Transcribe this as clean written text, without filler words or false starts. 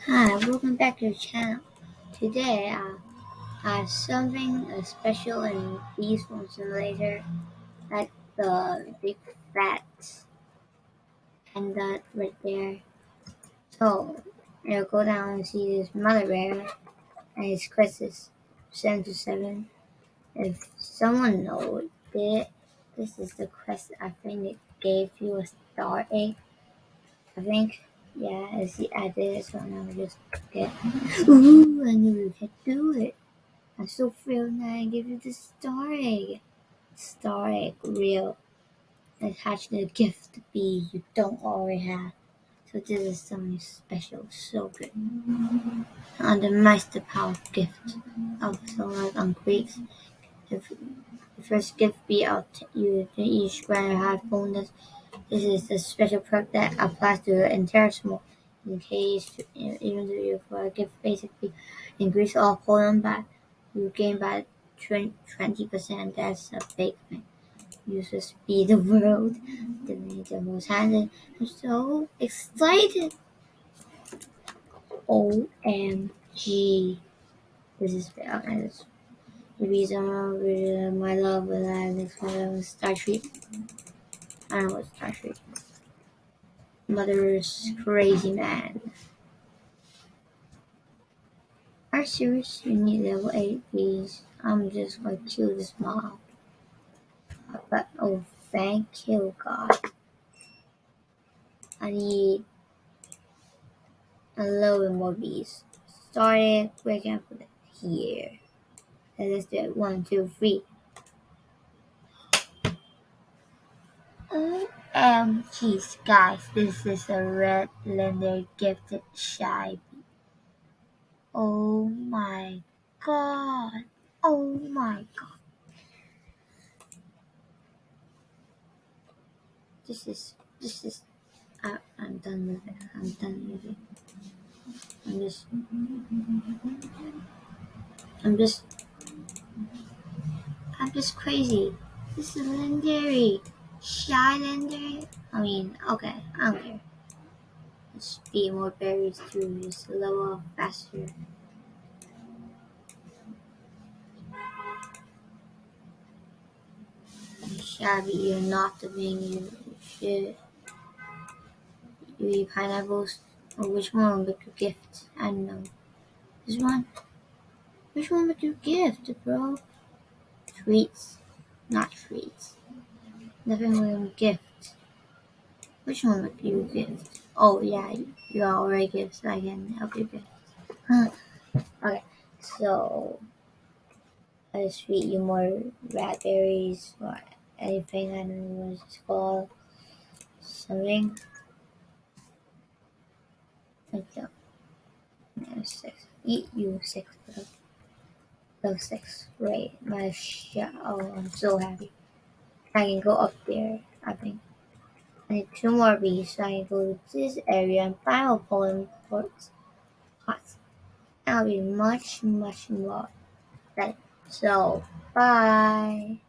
Hi, welcome back to the channel. Today I have something special in Beast from Simulator, like the big fat panda right there. So, you'll go down and see this mother bear and its quizzes 7 to 7. If someone knows it, this is the quest I think it gave you a star egg. I think. Yeah, I did it, so now I just get. Ooh, I knew you could do it. I'm so thrilled that I give you the star egg. Star egg, real. Attach the gift bee you don't already have. So this is something special, so good. And the master power gift. Also like on Greeks. If the first gift bee out you to each square have bonus. This is a special perk that applies to the entire small. In case even though you for a gift basically increase all column by you gain by 20%. That's a big thing. Users speed the world. The most handed. I'm so excited. OMG. This is the reason my love with next one Star Trek. I don't know what Star Trek. Mother's crazy man. Are you serious? You need level 8, please. I'm just gonna kill this mob. But oh, thank you, God. I need a little bit more bees. Sorry, we're gonna put it here. And let's do it. 1, 2, 3. Jeez, guys, this is a red lender gifted shy bee. Oh my God. Oh my God. This is. I'm done with it. I'm done with it. I'm just. I'm just. I'm just crazy. This is legendary. Shy legendary? I mean, okay, I don't care. Let's feed more berries to just level up faster. Shabby, you're not the being you should. You eat pineapples? Or which one would you gift? I don't know. This one? Which one would you gift, bro? Treats? Not treats. Nothing will gift. Which one would you gift? Oh, yeah, you already gift, so I can help you gift. Huh. Okay, so I just feed you more raspberries or anything. I don't know what it's called. Something like that. No, 6. Eat you 6. Those 6. Great. My shot. Oh, I'm so happy. I can go up there, I think. I need 2 more bees so I can go to this area and final pollen ports. Hot. That'll be much, much more. Right. So, bye.